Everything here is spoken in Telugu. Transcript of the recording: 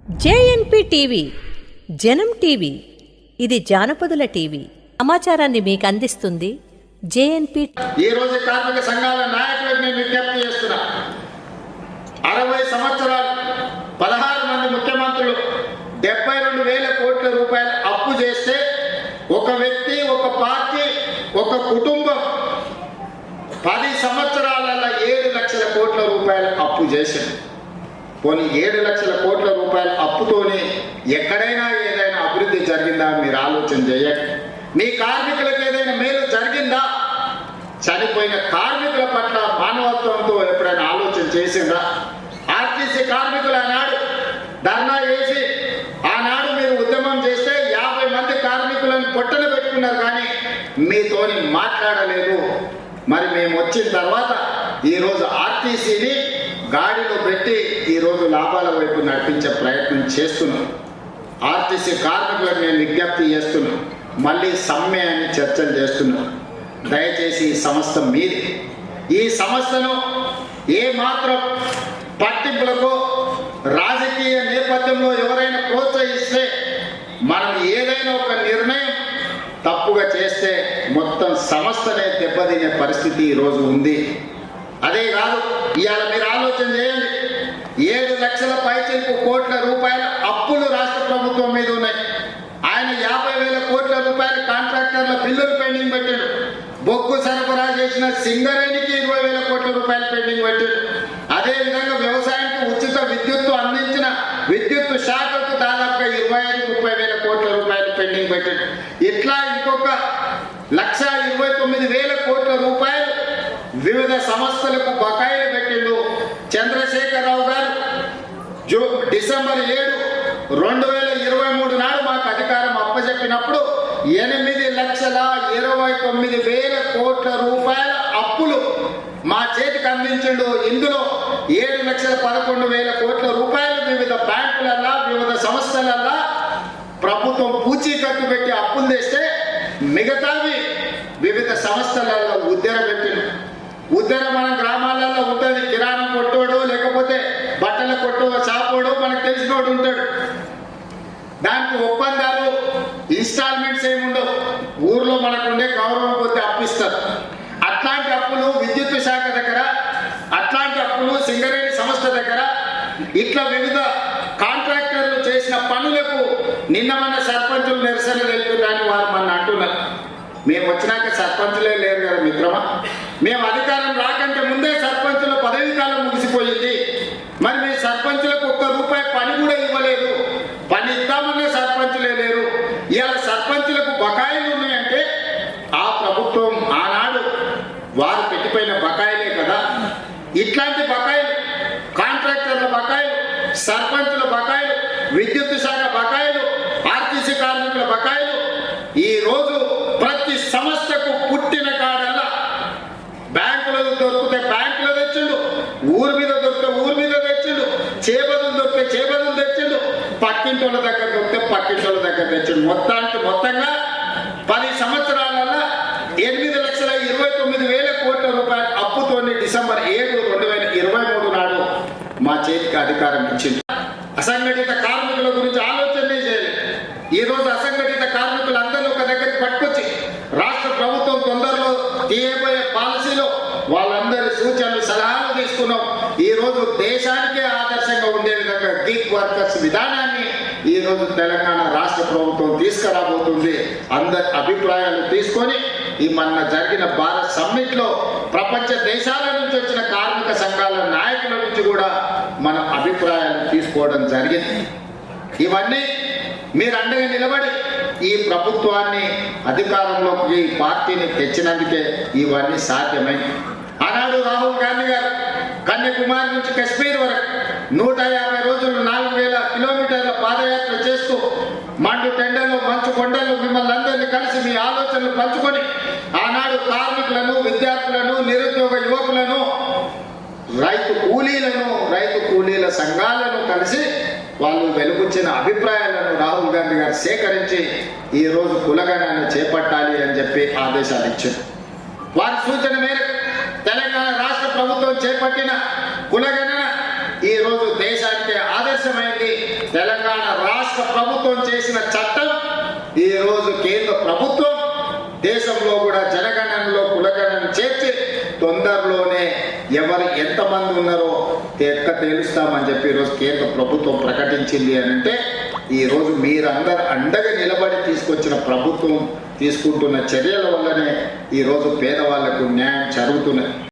జేఎన్పీ టీవీ జనం టీవీ ఇది జానపదుల టీవీ. సమాచారాన్ని మీకు అందిస్తుంది జేఎన్పీ. ఈ రోజు కార్మిక సంఘాల నాయకులకు నేను విజ్ఞప్తి చేస్తున్నా. 60 సంవత్సరాలు 16 మంది ముఖ్యమంత్రులు 72,000 కోట్ల రూపాయలు అప్పు చేస్తే ఒక వ్యక్తి, ఒక పార్టీ, ఒక కుటుంబం 10 సంవత్సరాలలో 7 లక్షల కోట్ల రూపాయలు అప్పు చేసింది. పోనీ 7 లక్షల కోట్ల రూపాయల అప్పుతోనే ఎక్కడైనా ఏదైనా అభివృద్ధి జరిగిందా మీరు ఆలోచన చేయండి. మీ కార్మికులకు ఏదైనా మేలు జరిగిందా? చనిపోయిన కార్మికుల పట్ల మానవత్వంతో ఎప్పుడైనా ఆలోచన చేసిందా? ఆర్టీసీ కార్మికులు ఆనాడు ధర్నా చేసి ఆనాడు మీరు ఉద్యమం చేస్తే 50 మంది కార్మికులను పొట్టన పెట్టుకున్నారు, కానీ మీతోని మాట్లాడలేదు. మరి మేము వచ్చిన తర్వాత ఈరోజు ఆర్టీసీని గాడిలో పెట్టి ఈరోజు లాభాల వైపు నడిపించే ప్రయత్నం చేస్తున్నాం. ఆర్టీసీ కార్మికులకు నేను విజ్ఞప్తి చేస్తున్నాను, మళ్ళీ సమ్మె అని చర్చలు చేస్తున్నాను. దయచేసి ఈ సంస్థ మీది. ఈ సంస్థను ఏ మాత్రం పట్టింపులకు రాజకీయ నేపథ్యంలో ఎవరైనా ప్రోత్సహిస్తే, మనం ఏదైనా ఒక నిర్ణయం తప్పుగా చేస్తే మొత్తం సంస్థనే దెబ్బతినే పరిస్థితి ఈరోజు ఉంది. అదే కాదు, ఇవాళ మీరు ఆలోచన చేయండి, 7 లక్షల పైచిలకు కోట్ల రూపాయల అప్పులు రాష్ట్ర ప్రభుత్వం మీద ఉన్నాయి. ఆయన 50,000 కోట్ల రూపాయల కాంట్రాక్టర్ల బిల్లులు పెండింగ్ పెట్టాడు. బొగ్గు సరఫరా చేసిన సింగరేణికి 20,000 కోట్ల రూపాయలు పెండింగ్ పెట్టాడు. అదేవిధంగా వ్యవసాయానికి ఉచిత విద్యుత్తు అందించిన విద్యుత్ శాఖకు దాదాపుగా 25,000-30,000 కోట్ల రూపాయలు పెండింగ్ పెట్టాడు. ఇట్లా ఇంకొక 1,29,000 కోట్ల రూపాయలు వివిధ సంస్థలకు బకాయిలు పెట్టిండు. చంద్రశేఖరరావు గారు డిసెంబర్ 7, 2023 నాడు మాకు అధికారం అప్పచెప్పినప్పుడు 8,29,000 కోట్ల రూపాయల అప్పులు మా చేతికి అందించిండు. ఇందులో 7,11,000 కోట్ల రూపాయలు వివిధ బ్యాంకులల్లా వివిధ సంస్థలల్లా ప్రభుత్వం పూచీకత్తు పెట్టి అప్పులు తెస్తే మిగతావి వివిధ సంస్థలలో ఉద్దర పెట్టిండు. ఉద్దర మన గ్రామాలలో ఉంటుంది. కిరాణం కొట్టోడు, లేకపోతే బట్టల కొట్టో షాపోడు మనకు తెలిసినోడు ఉంటాడు. దానికి ఒప్పందాలు ఇన్స్టాల్మెంట్స్ ఏముండవు. ఊర్లో మనకు ఉండే గౌరవం కొద్ది అప్పిస్తారు. అట్లాంటి అప్పులు విద్యుత్ శాఖ దగ్గర, అట్లాంటి అప్పులు సింగరేణి సంస్థ దగ్గర, ఇట్లా వివిధ కాంట్రాక్టర్లు చేసిన పనులకు నిన్న మన సర్పంచులు నిరసన తెలిపారని వారు మన అంటున్నారు. మేము వచ్చినాక సర్పంచులే లేరు కదా మిత్రమా. మేము అధికారం రాకంటే ముందే సర్పంచుల పదవీ కాలం ముగిసిపోయింది. మరి మీ సర్పంచులకు ₹1 పని కూడా ఇవ్వలేదు. పని ఇద్దామనే సర్పంచులే లేరు. ఇవాళ సర్పంచులకు బకాయిలు ఉన్నాయంటే ఆ ప్రభుత్వం ఆనాడు వారు పెట్టిపోయిన బకాయిలే కదా. ఇట్లాంటి బకాయిలు, కాంట్రాక్టర్ల బకాయిలు, సర్పంచుల బకాయిలు, విద్యుత్ శాఖ బకాయిలు, ఆర్టీసీ కార్మికుల బకాయిలు ఈ రోజు ప్రతి సంస్థకు పుట్టిన కాడల్లా బ్యాంకులో దొరికితే బ్యాంకులో తెచ్చిండు, ఊరి మీద దొరికితే ఊరి మీద తెచ్చిండు, చేబదులు దొరికితే చేబదులు తెచ్చిండు, పక్కింటోళ్ళ దగ్గర దొరికితే పక్కింటోళ్ళ దగ్గర తెచ్చిండు. మొత్తంగా 10 సంవత్సరాలలో 8,29,000 కోట్ల రూపాయల అప్పుతోని డిసెంబర్ 7, 2023 నాడు మా చేతికి అధికారం ఇచ్చింది. అసంఘటిత కార్మికుల గురించి ఆలోచనే చేయలేదు. ఈ రోజు అసంఘటిత కార్మికులందరూ ఒక దగ్గరికి పట్టుకొచ్చి రాష్ట్ర ప్రభుత్వం తొందరలో తీయబోయే పాలసీలో వాళ్ళందరి సూచనలు సలహాలు తీసుకున్నాం. ఈ రోజు దేశానికే ఆదర్శంగా ఉండే విధంగా గిగ్ వర్కర్స్ విధానాన్ని ఈ రోజు తెలంగాణ రాష్ట్ర ప్రభుత్వం తీసుకురాబోతుంది. అందరి అభిప్రాయాలు తీసుకొని ఈ మొన్న జరిగిన భారత్ సమ్మిట్ లో ప్రపంచ దేశాల నుంచి వచ్చిన కార్మిక సంఘాల నాయకుల నుంచి కూడా మన అభిప్రాయాలు తీసుకోవడం జరిగింది. ఇవన్నీ మీరు అండగా నిలబడి ఈ ప్రభుత్వాన్ని అధికారంలోకి ఈ పార్టీని తెచ్చినందుకే ఇవన్నీ సాధ్యమైంది. ఆనాడు రాహుల్ గాంధీ గారు కన్యాకుమారి నుంచి కశ్మీర్ వరకు 150 రోజులు 4,000 కిలోమీటర్ల పాదయాత్ర చేస్తూ మండు టెండలు మంచు కొండలు మిమ్మల్ని అందరినీ కలిసి మీ ఆలోచనలు పంచుకొని ఆనాడు కార్మికులను, విద్యార్థులను, నిరుద్యోగ యువకులను, రైతు కూలీల సంఘాలను కలిసి వాళ్ళు వెలుగుచ్చిన అభిప్రాయాలను రాహుల్ గాంధీ గారు సేకరించి ఈరోజు కులగణన చేపట్టాలి అని చెప్పి ఆదేశాలు ఇచ్చారు. వారి సూచన మేరకు తెలంగాణ రాష్ట్ర ప్రభుత్వం చేపట్టిన కులగణన ఈ రోజు దేశానికి ఆదర్శమైంది. తెలంగాణ రాష్ట్ర ప్రభుత్వం చేసిన చట్టం ఈరోజు కేంద్ర ప్రభుత్వం దేశంలో కూడా జనగణనలో కులగణన చేర్చి తొందరలోనే ఎవరు ఎంతమంది ఉన్నారో తెలుస్తామని చెప్పి ఈరోజు కేంద్ర ప్రభుత్వం ప్రకటించింది అని అంటే ఈరోజు మీరందరూ అండగా నిలబడి తీసుకొచ్చిన ప్రభుత్వం తీసుకుంటున్న చర్యల వల్లనే ఈరోజు పేదవాళ్లకు న్యాయం జరుగుతున్నది.